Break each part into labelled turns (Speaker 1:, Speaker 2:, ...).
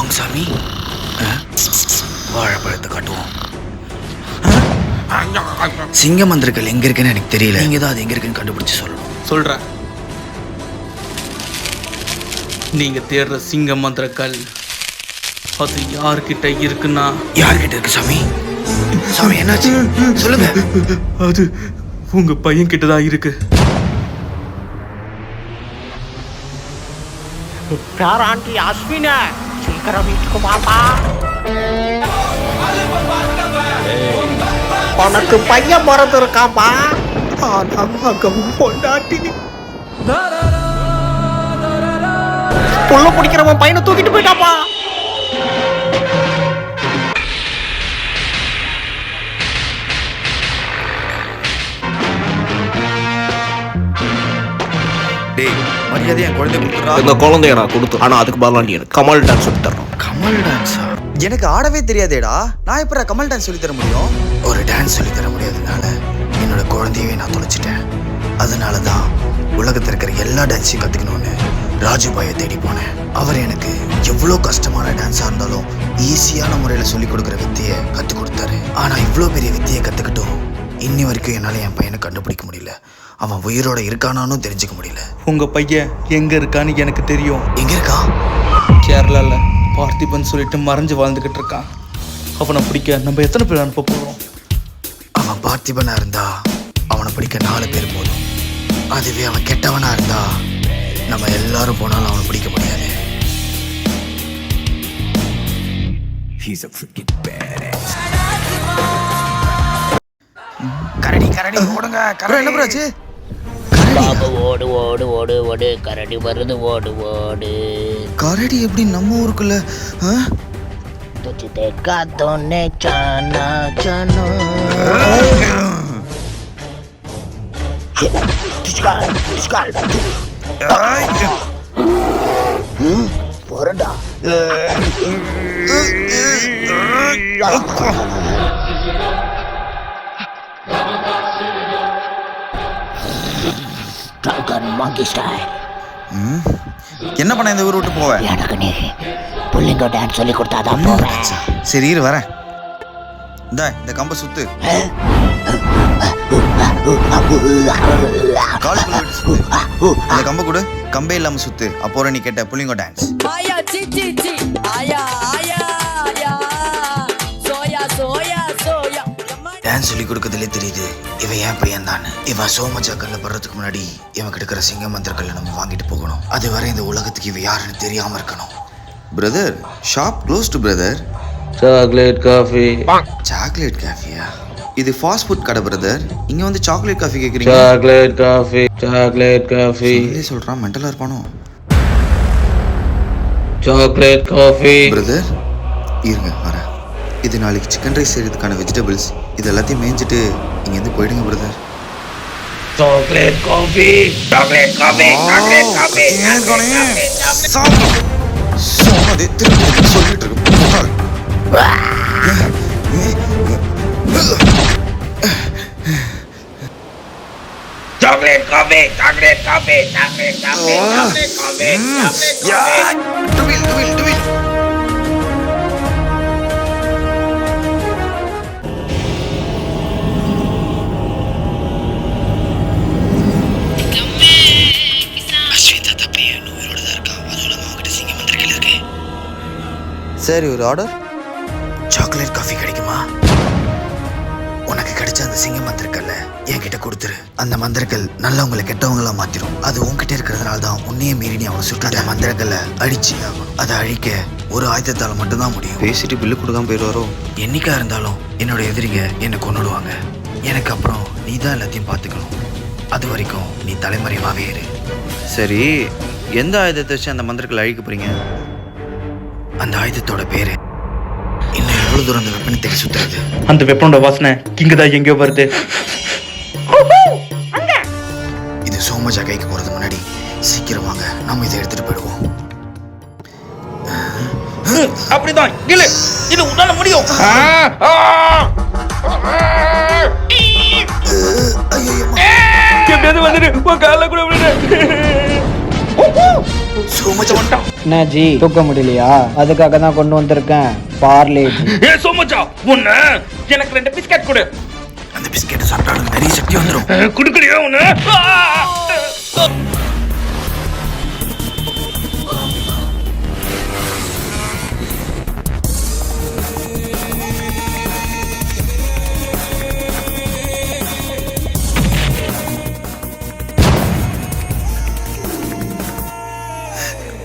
Speaker 1: வாங்க சாமி, வாழைப்பழத்தை காட்டுவோம். சிங்க மந்திரக்கல் எங்க இருக்குன்னு எனக்கு தெரியல. நீங்க தான் அது எங்க இருக்குன்னு கண்டுபிடிச்சு சொல்லணும்.
Speaker 2: சொல்றேன். நீங்க தேடுற சிங்க மந்திரக்கல் அது யார்கிட்ட இருக்குன்னா?
Speaker 1: யார்கிட்ட இருக்கு சாமி? சாமி என்னாச்சு சொல்லுங்க.
Speaker 2: அது உங்க பையன் கிட்டதான் இருக்கு.
Speaker 3: ஆண்டி அஸ்வினா, சீக்கிரம் வீட்டுக்கு வாப்பா. உனக்கு பையன் பிறந்திருக்காப்பா. பொண்டாட்டி புள்ள பிடிக்கிறவன் பையனை தூக்கிட்டு போயிட்டாப்பா.
Speaker 1: டேய், மரியாதை என் குழந்தை கொடுத்துறா.
Speaker 4: இந்த குழந்தைய நான் கொடுத்து, ஆனா அதுக்கு பதிலாக எனக்கு கமல் டான்ஸ் சொல்லி தர்றோம்.
Speaker 1: கமல் டான்ஸா?
Speaker 5: எனக்கு ஆடவே தெரியாதேடா. நான் எப்ப கமல் டான்ஸ் சொல்லி தர முடியும்?
Speaker 1: ஒரு டான்ஸ் சொல்லி தர முடியாதனால என்னோட குழந்தையவே நான் தொலைச்சிட்டேன். அதனால தான் உலகத்தில் இருக்கிற எல்லா டான்ஸையும் கற்றுக்கணும்னு ராஜுபாயை தேடி போனேன். அவர் எனக்கு எவ்வளோ கஷ்டமான டான்ஸாக இருந்தாலும் ஈஸியான முறையில் சொல்லிக் கொடுக்குற வித்தையை கற்றுக் கொடுத்தாரு. ஆனால் இவ்வளோ பெரிய வித்தையை கற்றுக்கிட்டும் இன்னி வரைக்கும் என்னால் என் பையனை கண்டுபிடிக்க முடியல. அவன் உயிரோட இருக்கானான்னு தெரிஞ்சுக்க முடியல.
Speaker 2: உங்க பையன் எங்க இருக்கான்னு எனக்கு தெரியும்.
Speaker 1: எங்க இருக்கான்?
Speaker 2: கேரளால பார்த்திபன் சொல்லிட்டு மறைஞ்சு வாழ்ந்துகிட்டு இருக்கான். அவனை பிடிக்க நம்ம எத்தனை பேர் அனுப்ப போறோம்?
Speaker 1: அவன் பார்த்திபனா இருந்தா அவனை பிடிக்க 4 பேர் போதும். அதுவே அவன் கெட்டவனா இருந்தா நம்ம எல்லாரும் போனாலும் அவனை பிடிக்க முடியாது. கரடி கரடி ஓடுங்க. கரடி என்ன பிராச்சு?
Speaker 3: பாபு ஓடு ஓடு ஓடு ஓடு, கரடி வருது ஓடு ஓடு.
Speaker 1: கரடி எப்படி நம்ம ஊருக்குள்ள?
Speaker 3: तुझे देखा तो ने जाना जानो. போறடா.
Speaker 5: என்ன பண்ண இந்த ஊர் விட்டு போவேன்?
Speaker 3: எனக்கு நீ புள்ளிங்க டான்ஸ் சொல்லி கொடுத்தாதான் போவேன்.
Speaker 5: சரி இரு வரேன். இந்த கம்பை சுத்து. காலுக்குள்ள விட்டு சுத்து. அந்த கம்பை கொடு. கம்பே இல்லாம சுத்து. அப்போ நீ கேட்ட புள்ளிங்கோ டான்ஸ்.
Speaker 6: ஆயா சி சி சி ஆயா ஆயா ஆயா சோயா சோயா சோயா.
Speaker 1: டான்ஸ் சொல்லி கொடுக்கறதுலே தெரியுது இவன் ஏன் பையன் தான். இவன் சோமஜாக்கல்ல படுறதுக்கு முன்னாடி இவன் கிடக்கிற சிங்க மந்திரக்கல்ல நம்ம வாங்கிட்டு போகணும். அது வரை இந்த உலகத்துக்கு இவன் யாருன்னு தெரியாம இருக்கணும்.
Speaker 5: Brother, shop closed brother.
Speaker 4: Chocolate coffee.
Speaker 5: Chocolate காஃபியா? இது ஃபாஸ்ட் ஃபுட் கடை பிரதர். இங்க வந்து சாக்லேட் காஃபி கேக்குறீங்க?
Speaker 4: Chocolate coffee, chocolate coffee.
Speaker 5: English சொல்றான், மெண்டலா இருப்பானோ?
Speaker 4: Chocolate coffee.
Speaker 5: பிரதர் இருங்க வரேன். இது நாளைக்கு சிக்கன் ரைஸ் செய்யறதுக்கான வெஜிடபிள்ஸ். இது எல்லாத்தையும் மேய்ஞ்சிட்டு இங்க இருந்து போயிடுங்க brother.
Speaker 4: Chocolate coffee, chocolate coffee, chocolate coffee.
Speaker 5: சொன்னதே திருப்பி சொல்லிட்டு இருக்கு.
Speaker 4: Chocolate coffee, chocolate coffee, chocolate coffee, chocolate coffee, chocolate coffee.
Speaker 5: சரி ஒரு ஆர்டர்.
Speaker 1: சாக்லேட் காஃபி கிடைக்குமா? உனக்கு கிடைச்ச அந்த சிங்க மந்திரக்கல்ல என்கிட்ட கொடுத்துரு. அந்த மந்திரக்கல் நல்லவங்களை கெட்டவங்களா மாத்திரும். அது உன்கிட்ட இருக்கிறதுனால தான் உன்னையே மீறி நீ அவனை சுட்டு. அந்த மந்திரக்கல்லை அழிச்சு ஆகணும். அதை அழிக்க ஒரு ஆயுதத்தால மட்டும்தான் முடியும்.
Speaker 5: பேசிட்டு பில்லு கொடுக்காம போயிடுவாரோ?
Speaker 1: என்னைக்கா இருந்தாலும் என்னோட எதிரிங்க என்னை கொன்னுடுவாங்க. எனக்கு அப்புறம் நீ தான் எல்லாத்தையும் பார்த்துக்கணும். அது வரைக்கும் நீ தலைமறைவாகவே இரு.
Speaker 5: சரி, எந்த ஆயுதத்தை வச்சு அந்த மந்திரக்கல் அழிக்க போறீங்க?
Speaker 1: அந்த ஆயுதத்தோட பேரு இன்னும் எவ்வளவு தூரம் அந்த வெப்பனை தேடி சுத்துறது.
Speaker 2: அந்த வெப்பனோட வாசனை இங்கதான் எங்கேயோ வருது.
Speaker 1: இது சோமஜா கைக்கு போறது முன்னாடி சீக்கிரம் வாங்க, நாம இதை எடுத்துட்டு போயிடுவோம்.
Speaker 2: அப்படிதான் இல்ல, இது உன்னால முடியும். எப்படியாவது வந்துடு, உன் கால கூட விடுற.
Speaker 1: சோமச்சா வந்துட்டான்.
Speaker 7: என்ன ஜி தூக்க முடியலையா? அதுக்காக தான் கொண்டு வந்திருக்கேன் பார்லே ஜி.
Speaker 2: சோமச்சா உன்ன எனக்கு 2 பிஸ்கட் கொடு.
Speaker 1: அந்த பிஸ்கெட்டை சாப்பிட்டாலும் நிறைய சக்தி வந்துடும்.
Speaker 2: குடுக்கறியா உன்ன?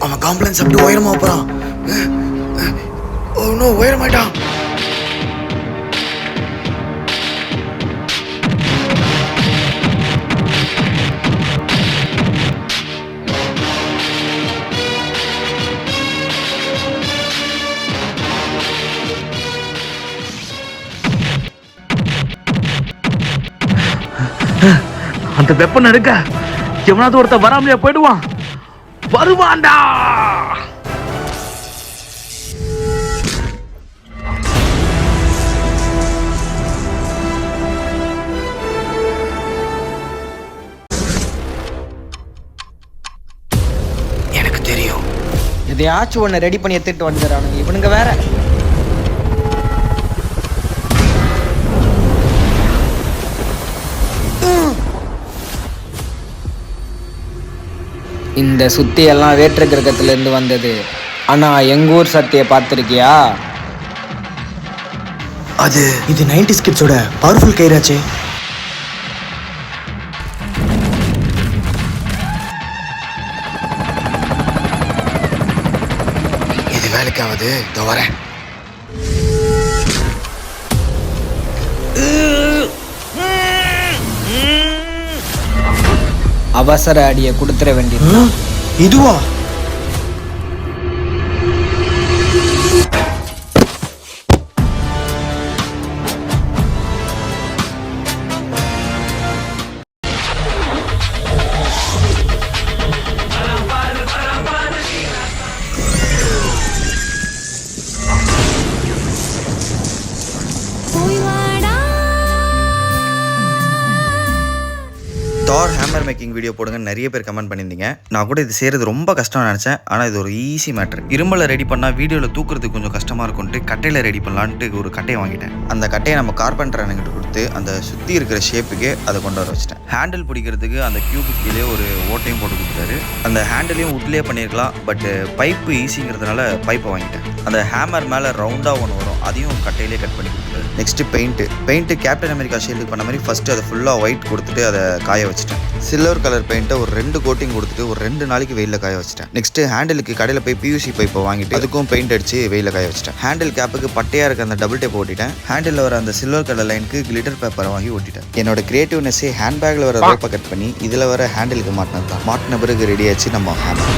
Speaker 1: அவன் காம்ப்ளன்ஸ் அப்படி உயரமா போறான். இன்னும் உயரமாயிட்டான்.
Speaker 2: அந்த வெப்பன் எடுக்க எவனாவது ஒருத்த வராமலையா போயிடுவான். வருவான்டா.
Speaker 1: எனக்கு தெரியும்.
Speaker 7: எதையாச்சும் ஒன்று ரெடி பண்ணி எடுத்துட்டு வந்துடுறானுங்க இவனுங்க வேற. இந்த சுத்தி எல்லாம் வேற்று கிரகத்துல இருந்து வந்தது. ஆனா எங்க ஊர் சத்தியை பார்த்திருக்கியா?
Speaker 1: இது 90s கிட்ஸோட பவர்ஃபுல் கயிறாச்சே. இது வேலைக்காவது இதோ வரேன்.
Speaker 7: அவசர அடியை கொடுத்துட வேண்டியது.
Speaker 1: இதுவா?
Speaker 5: தார் ஹேமர் மேக்கிங் வீடியோ போடுங்க நிறைய பேர் கமெண்ட் பண்ணியிருந்தீங்க. நான் கூட இது செய்கிறது ரொம்ப கஷ்டம்னு நினச்சேன். ஆனால் இது ஒரு ஈஸி மேட்ரு. இரும்பலை ரெடி பண்ணால் வீடியோவில் தூக்குறதுக்கு கொஞ்சம் கஷ்டமாக இருக்கும்ட்டு கட்டையில் ரெடி பண்ணலான்ட்டு ஒரு கட்டையை வாங்கிட்டேன். அந்த கட்டையை நம்ம கார்பெண்டர் அண்ணங்கிட்ட கொடுத்து அந்த சுற்றி இருக்கிற ஷேப்புக்கே அதை கொண்டு வர வச்சுட்டேன். ஹேண்டில் பிடிக்கிறதுக்கு அந்த கியூபுக்கு கீழே ஒரு ஓட்டையும் போட்டு கொடுத்துட்டாரு. அந்த ஹேண்டிலையும் உட்லேயே பண்ணியிருக்கலாம், பட் பைப்பு ஈஸிங்கிறதுனால பைப்பை வாங்கிட்டேன். அந்த ஹேமர் மேலே ரவுண்டாக ஒன்று வரும், அதையும் கட்டையிலே கட் பண்ணி கொடுத்துட்டாரு. நெக்ஸ்ட்டு பெயிண்ட்டு கேப்டன் அமெரிக்கா ஷீல்டுக்கு பண்ண மாதிரி ஃபஸ்ட்டு அதை ஃபுல்லாக ஒயிட் கொடுத்துட்டு அதை காய வச்சுட்டேன். சில்வர் கலர் பெயிண்ட்டை ஒரு 2 கோட்டிங் கொடுத்துட்டு ஒரு 2 நாளைக்கு வெயிலில் காய வச்சிட்டேன். நெக்ஸ்ட்டு ஹேண்டிலுக்கு கடையில் போய் பியூசி பைப்பை வாங்கிட்டு அதுக்கும் பெயிண்ட் அடிச்சு வெயிலில் காய வச்சிட்டேன். ஹேண்டில் கேப்புக்கு பட்டையாக இருக்க அந்த டபுள் டேப் ஓட்டிட்டேன். ஹேண்டில் வர அந்த சில்வர் கலர் லைனுக்கு கிளிட்டர் பேப்பரை வாங்கி ஓட்டிட்டேன். என்னோட கிரியேட்டிவ்னஸே ஹேண்ட்பேக்கில் வர ரோப்பை கட் பண்ணி இதில் வர ஹேண்டிலுக்கு மாட்டினது தான். மாட்டின பிறகு ரெடி ஆச்சு நம்ம ஹேமர்.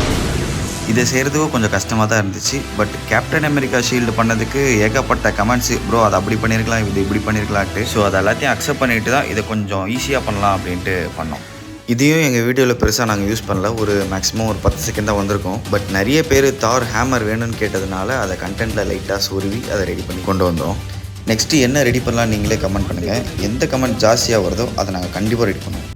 Speaker 5: இதை செய்கிறதுக்கும் கொஞ்சம் கஷ்டமாக தான் இருந்துச்சு. பட் கேப்டன் அமெரிக்கா ஷீல்டு பண்ணதுக்கு ஏகப்பட்ட கமெண்ட்ஸு, ப்ரோ அதை அப்படி பண்ணியிருக்கலாம், இது இப்படி பண்ணியிருக்கலான்ட்டு. ஸோ அதை எல்லாத்தையும் அக்செப்ட் பண்ணிட்டு தான் இதை கொஞ்சம் ஈஸியாக பண்ணலாம் அப்படின்ட்டு பண்ணோம். இதையும் எங்கள் வீடியோவில் பெருசாக நாங்கள் யூஸ் பண்ணல. ஒரு மேக்ஸிமம் ஒரு 10 செகண்ட் தான் வந்திருக்கோம். பட் நிறைய பேர் தார் ஹேமர் வேணும்னு கேட்டதுனால அதை கண்டென்ட்டில் லைட்டாக சொருவி அதை ரெடி பண்ணி கொண்டு வந்தோம். நெக்ஸ்ட்டு என்ன ரெடி பண்ணலாம் நீங்களே கமெண்ட் பண்ணுங்கள். எந்த கமெண்ட் ஜாஸ்தியாக வருதோ அதை நாங்கள் கண்டிப்பாக ரெடி பண்ணுவோம்.